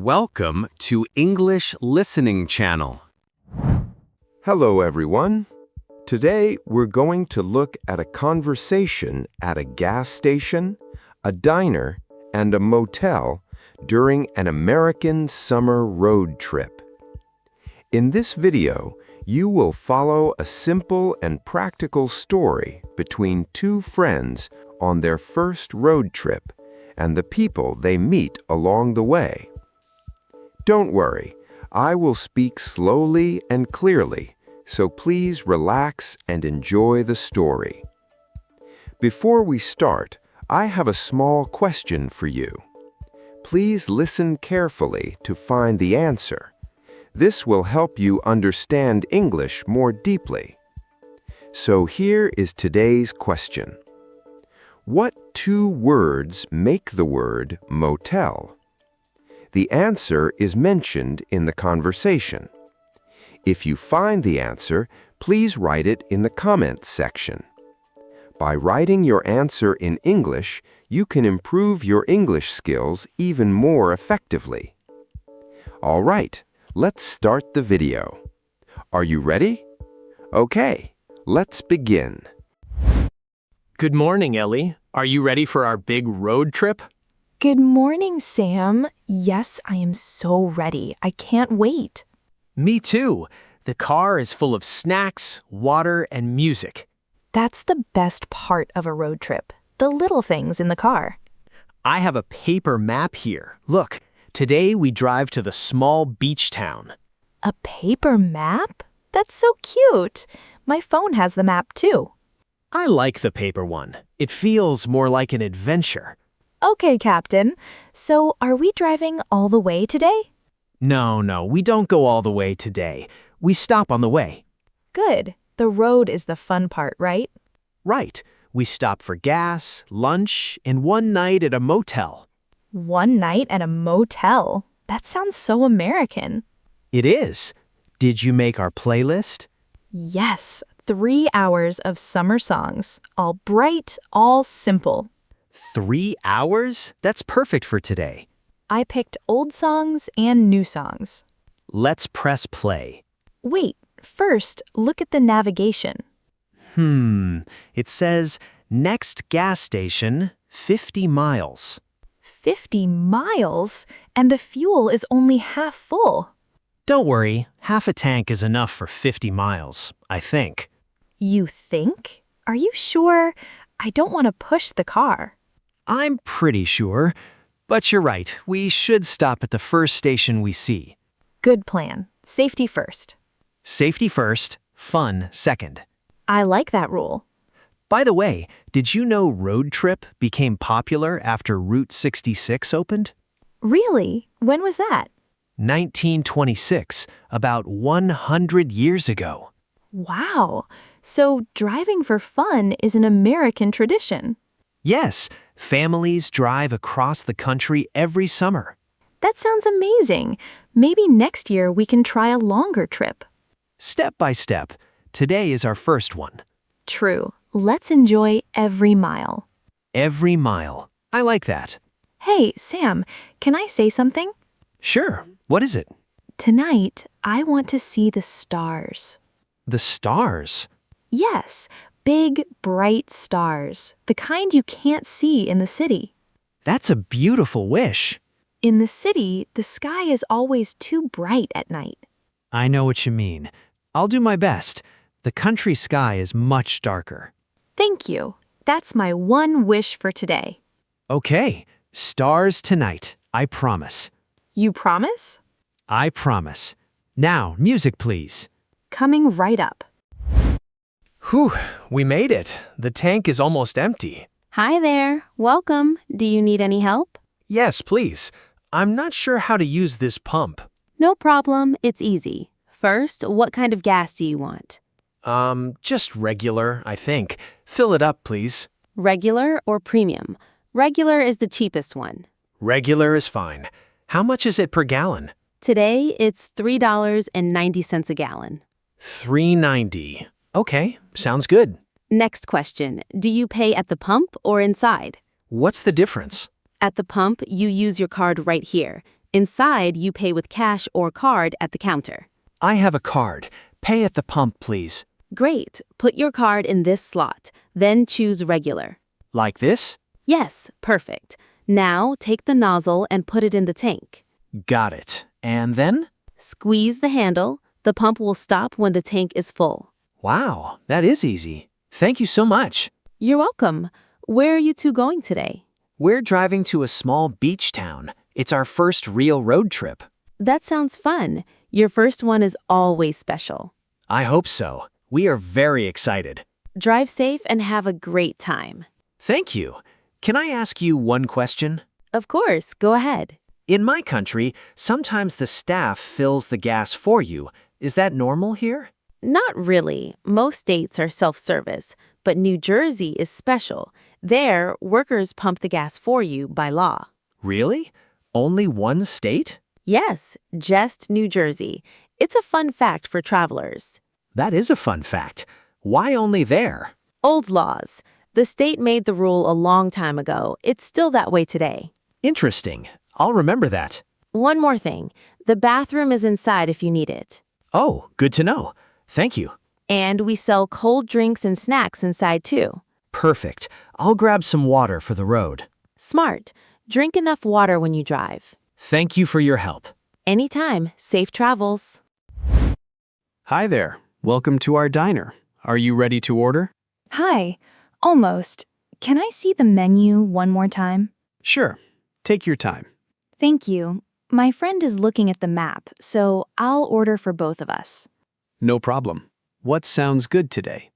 Welcome to English Listening Channel. Hello, everyone. Today, we're going to look at a conversation at a gas station, a diner, and a motel during an American summer road trip. In this video, you will follow a simple and practical story between two friends on their first road trip and the people they meet along the way. Don't worry, I will speak slowly and clearly, so please relax and enjoy the story. Before we start, I have a small question for you. Please listen carefully to find the answer. This will help you understand English more deeply. So here is today's question. What two words make the word motel? The answer is mentioned in the conversation. If you find the answer, please write it in the comments section. By writing your answer in English, you can improve your English skills even more effectively. All right, let's start the video. Are you ready? Okay, let's begin. Good morning, Ellie. Are you ready for our big road trip? Good morning, Sam. Yes, I am so ready. I can't wait. Me too. The car is full of snacks, water, and music. That's the best part of a road trip, the little things in the car. I have a paper map here. Look, today we drive to the small beach town. A paper map? That's so cute. My phone has the map too. I like the paper one. It feels more like an adventure. Okay, Captain. So are we driving all the way today? No, we don't go all the way today. We stop on the way. Good. The road is the fun part, right? Right. We stop for gas, lunch, and one night at a motel. One night at a motel? That sounds so American. It is. Did you make our playlist? Yes, 3 hours of summer songs. All bright, all simple. 3 hours? That's perfect for today. I picked old songs and new songs. Let's press play. Wait, first, look at the navigation. It says, next gas station, 50 miles. 50 miles? And the fuel is only half full. Don't worry, half a tank is enough for 50 miles, I think. You think? Are you sure? I don't want to push the car. I'm pretty sure. But you're right, we should stop at the first station we see. Good plan. Safety first. Safety first, fun second. I like that rule. By the way, did you know road trip became popular after Route 66 opened? Really? When was that? 1926, about 100 years ago. Wow. So driving for fun is an American tradition. Yes, families drive across the country every summer. That sounds amazing. Maybe next year we can try a longer trip. Step by step, today is our first one. True. Let's enjoy every mile. Every mile. I like that. Hey, Sam, can I say something? Sure. What is it? Tonight, I want to see the stars. The stars? Yes, big, bright stars. The kind you can't see in the city. That's a beautiful wish. In the city, the sky is always too bright at night. I know what you mean. I'll do my best. The country sky is much darker. Thank you. That's my one wish for today. Okay, stars tonight. I promise. You promise? I promise. Now, music please. Coming right up. Whew, we made it. The tank is almost empty. Hi there. Welcome. Do you need any help? Yes, please. I'm not sure how to use this pump. No problem. It's easy. First, what kind of gas do you want? Just regular, I think. Fill it up, please. Regular or premium? Regular is the cheapest one. Regular is fine. How much is it per gallon? Today, it's $3.90 a gallon. $3.90. Okay, sounds good. Next question. Do you pay at the pump or inside? What's the difference? At the pump, you use your card right here. Inside, you pay with cash or card at the counter. I have a card. Pay at the pump, please. Great. Put your card in this slot, then choose regular. Like this? Yes, perfect. Now, take the nozzle and put it in the tank. Got it. And then? Squeeze the handle. The pump will stop when the tank is full. Wow, that is easy. Thank you so much. You're welcome. Where are you two going today? We're driving to a small beach town. It's our first real road trip. That sounds fun. Your first one is always special. I hope so. We are very excited. Drive safe and have a great time. Thank you. Can I ask you one question? Of course, go ahead. In my country, sometimes the staff fills the gas for you. Is that normal here? Not really. Most states are self-service, but New Jersey is special. There, workers pump the gas for you by law. Really? Only one state? Yes, just New Jersey. It's a fun fact for travelers. That is a fun fact. Why only there? Old laws. The state made the rule a long time ago. It's still that way today. Interesting. I'll remember that. One more thing. The bathroom is inside if you need it. Oh, good to know. Thank you. And we sell cold drinks and snacks inside too. Perfect. I'll grab some water for the road. Smart. Drink enough water when you drive. Thank you for your help. Anytime. Safe travels. Hi there. Welcome to our diner. Are you ready to order? Hi. Almost. Can I see the menu one more time? Sure. Take your time. Thank you. My friend is looking at the map, so I'll order for both of us. No problem. What sounds good today?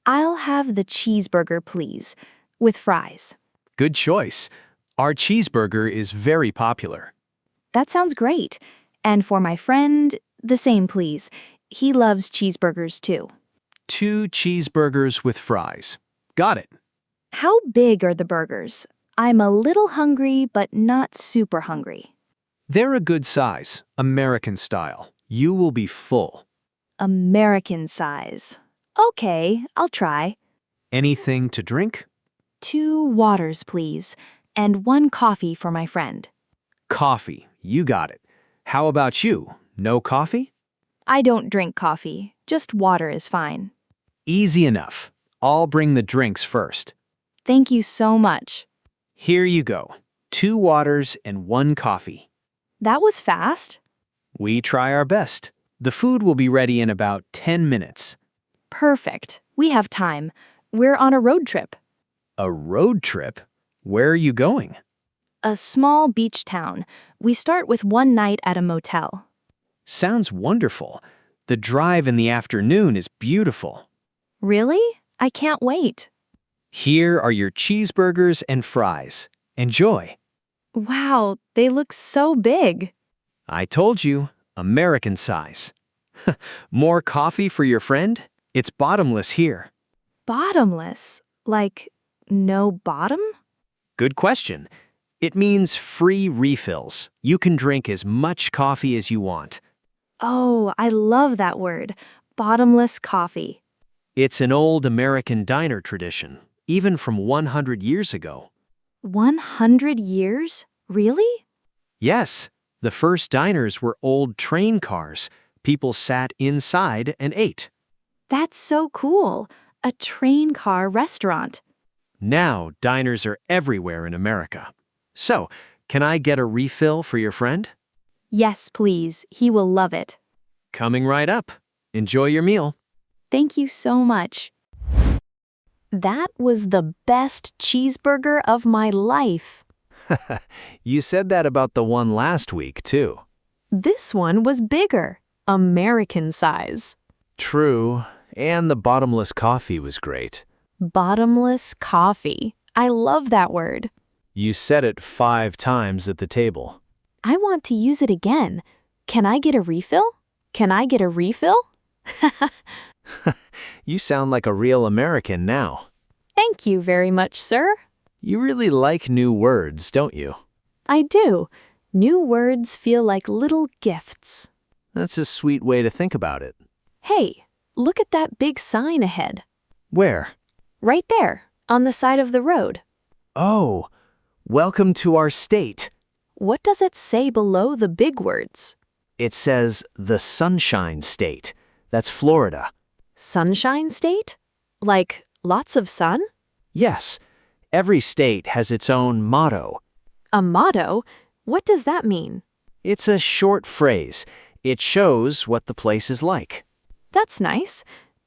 I'll have the cheeseburger, please, with fries. Good choice. Our cheeseburger is very popular. That sounds great. And for my friend, the same, please. He loves cheeseburgers too. 2 cheeseburgers with fries. Got it. How big are the burgers? I'm a little hungry, but not super hungry. They're a good size, American style. You will be full. American size. Okay, I'll try. Anything to drink? 2 waters, please, and 1 coffee for my friend. Coffee. You got it. How about you? No coffee? I don't drink coffee. Just water is fine. Easy enough. I'll bring the drinks first. Thank you so much. Here you go. 2 waters and 1 coffee. That was fast. We try our best. The food will be ready in about 10 minutes. Perfect. We have time. We're on a road trip. A road trip? Where are you going? A small beach town. We start with 1 night at a motel. Sounds wonderful. The drive in the afternoon is beautiful. Really? I can't wait. Here are your cheeseburgers and fries. Enjoy. Wow, they look so big. I told you, American size. More coffee for your friend? It's bottomless here. Bottomless? Like, no bottom? Good question. It means free refills. You can drink as much coffee as you want. Oh, I love that word. Bottomless coffee. It's an old American diner tradition, even from 100 years ago. 100 years? Really? Yes, the first diners were old train cars. People sat inside and ate. That's so cool. A train car restaurant. Now, diners are everywhere in America. So, can I get a refill for your friend? Yes, please. He will love it. Coming right up. Enjoy your meal. Thank you so much. That was the best cheeseburger of my life. You said that about the one last week, too. This one was bigger. American size. True, and the bottomless coffee was great. Bottomless coffee. I love that word. You said it 5 times at the table. I want to use it again. Can I get a refill? Can I get a refill? You sound like a real American now. Thank you very much, sir. You really like new words, don't you? I do. New words feel like little gifts. That's a sweet way to think about it. Hey, look at that big sign ahead. Where? Right there, on the side of the road. Oh, welcome to our state. What does it say below the big words? It says the Sunshine State. That's Florida. Sunshine State? Like lots of sun? Yes, every state has its own motto. A motto? What does that mean? It's a short phrase. It shows what the place is like. That's nice.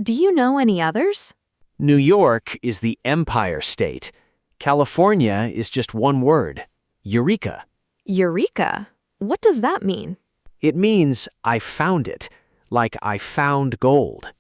Do you know any others? New York is the Empire State. California is just one word, Eureka. Eureka? What does that mean? It means I found it, like I found gold.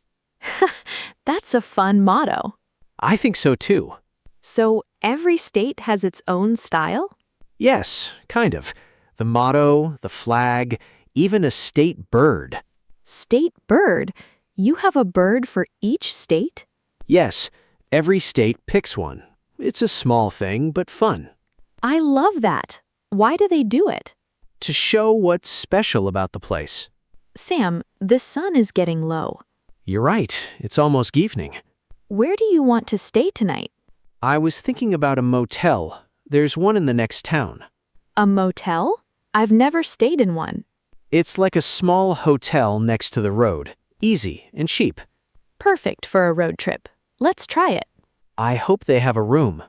That's a fun motto. I think so too. So every state has its own style? Yes, kind of. The motto, the flag, even a state bird. State bird? You have a bird for each state? Yes, every state picks one. It's a small thing, but fun. I love that. Why do they do it? To show what's special about the place. Sam, the sun is getting low. You're right, it's almost evening. Where do you want to stay tonight? I was thinking about a motel. There's one in the next town. A motel? I've never stayed in one. It's like a small hotel next to the road. Easy and cheap. Perfect for a road trip. Let's try it. I hope they have a room.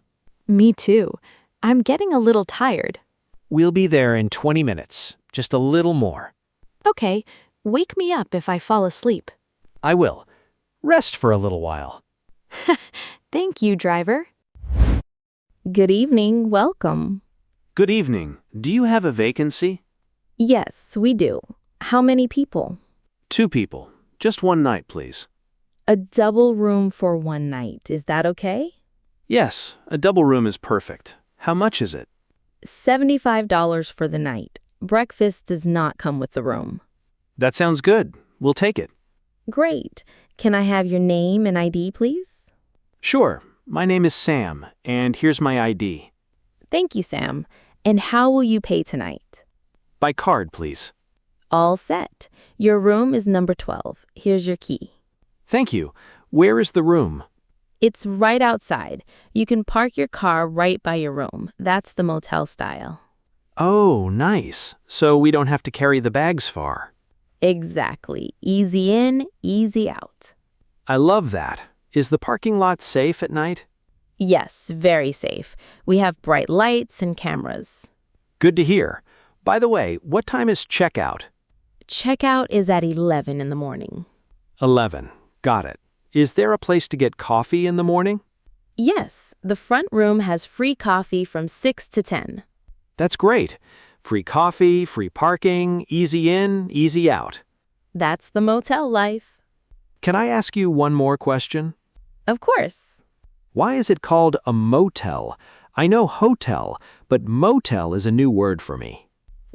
Me too. I'm getting a little tired. We'll be there in 20 minutes, just a little more. Okay, wake me up if I fall asleep. I will. Rest for a little while. Thank you, driver. Good evening, welcome. Good evening. Do you have a vacancy? Yes, we do. How many people? 2 people. Just one night, please. A double room for one night, is that okay? Yes, a double room is perfect. How much is it? $75 for the night. Breakfast does not come with the room. That sounds good. We'll take it. Great. Can I have your name and ID, please? Sure. My name is Sam, and here's my ID. Thank you, Sam. And how will you pay tonight? By card, please. All set. Your room is number 12. Here's your key. Thank you. Where is the room? It's right outside. You can park your car right by your room. That's the motel style. Oh, nice. So we don't have to carry the bags far. Exactly. Easy in, easy out. I love that. Is the parking lot safe at night? Yes, very safe. We have bright lights and cameras. Good to hear. By the way, what time is checkout? Checkout is at 11 in the morning. 11. Got it. Is there a place to get coffee in the morning? Yes, the front room has free coffee from 6 to 10. That's great. Free coffee, free parking, easy in, easy out. That's the motel life. Can I ask you one more question? Of course. Why is it called a motel? I know hotel, but motel is a new word for me.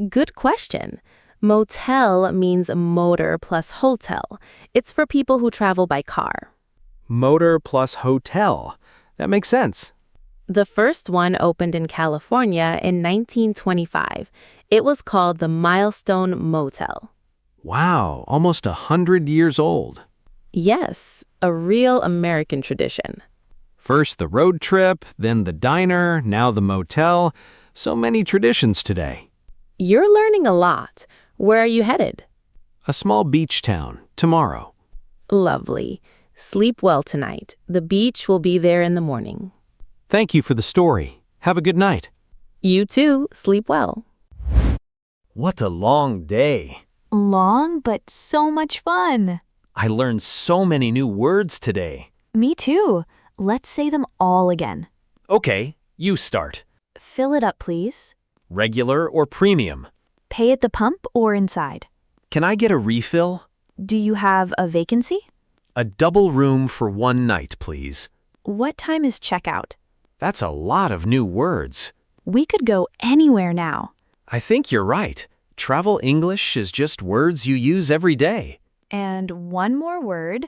Good question. Motel means motor plus hotel. It's for people who travel by car. Motor plus hotel. That makes sense. The first one opened in California in 1925. It was called the Milestone Motel. Wow, almost 100 years old. Yes, a real American tradition. First the road trip, then the diner, now the motel. So many traditions today. You're learning a lot. Where are you headed? A small beach town, tomorrow. Lovely. Sleep well tonight. The beach will be there in the morning. Thank you for the story. Have a good night. You too. Sleep well. What a long day. Long, but so much fun. I learned so many new words today. Me too. Let's say them all again. Okay, you start. Fill it up, please. Regular or premium? Pay at the pump or inside. Can I get a refill? Do you have a vacancy? A double room for one night, please. What time is checkout? That's a lot of new words. We could go anywhere now. I think you're right. Travel English is just words you use every day. And one more word,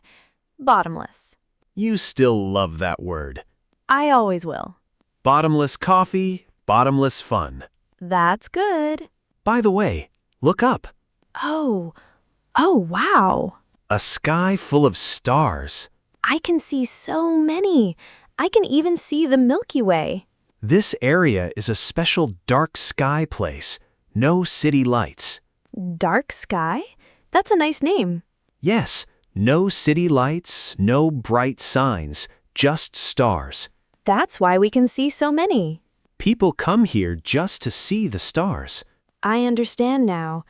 bottomless. You still love that word. I always will. Bottomless coffee, bottomless fun. That's good. By the way, look up. Oh, wow. A sky full of stars. I can see so many. I can even see the Milky Way. This area is a special dark sky place. No city lights. Dark sky? That's a nice name. Yes, no city lights, no bright signs, just stars. That's why we can see so many. People come here just to see the stars. I understand now.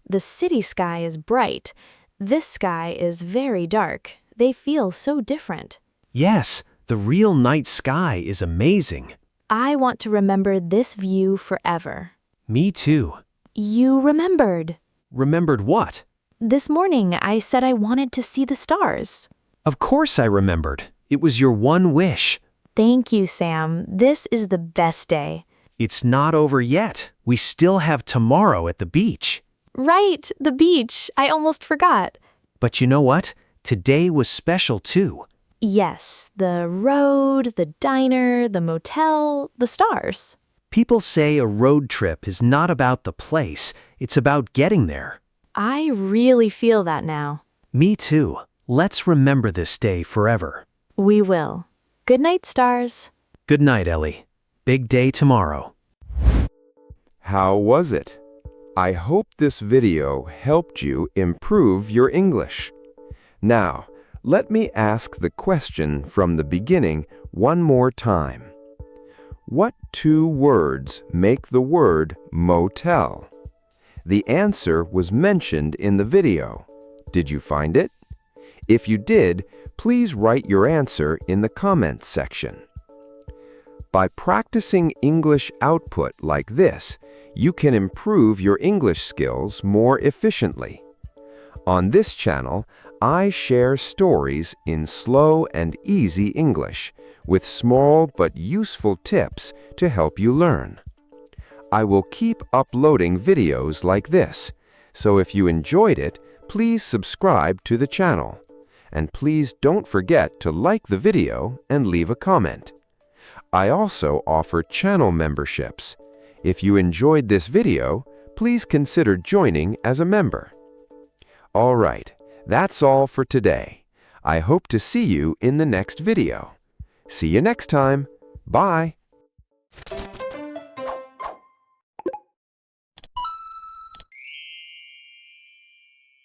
The city sky is bright. This sky is very dark. They feel so different. Yes, the real night sky is amazing. I want to remember this view forever. Me too. You remembered. Remembered what? This morning I said I wanted to see the stars. Of course I remembered. It was your one wish. Thank you, Sam. This is the best day. It's not over yet. We still have tomorrow at the beach. Right, the beach. I almost forgot. But you know what? Today was special too. Yes, the road, the diner, the motel, the stars. People say a road trip is not about the place, it's about getting there. I really feel that now. Me too. Let's remember this day forever. We will. Good night, stars. Good night, Ellie. Big day tomorrow. How was it? I hope this video helped you improve your English. Now, let me ask the question from the beginning one more time. What two words make the word motel? The answer was mentioned in the video. Did you find it? If you did, please write your answer in the comments section. By practicing English output like this, you can improve your English skills more efficiently. On this channel, I share stories in slow and easy English with small but useful tips to help you learn. I will keep uploading videos like this, so if you enjoyed it, please subscribe to the channel. And please don't forget to like the video and leave a comment. I also offer channel memberships. If you enjoyed this video, please consider joining as a member. All right, that's all for today. I hope to see you in the next video. See you next time. Bye.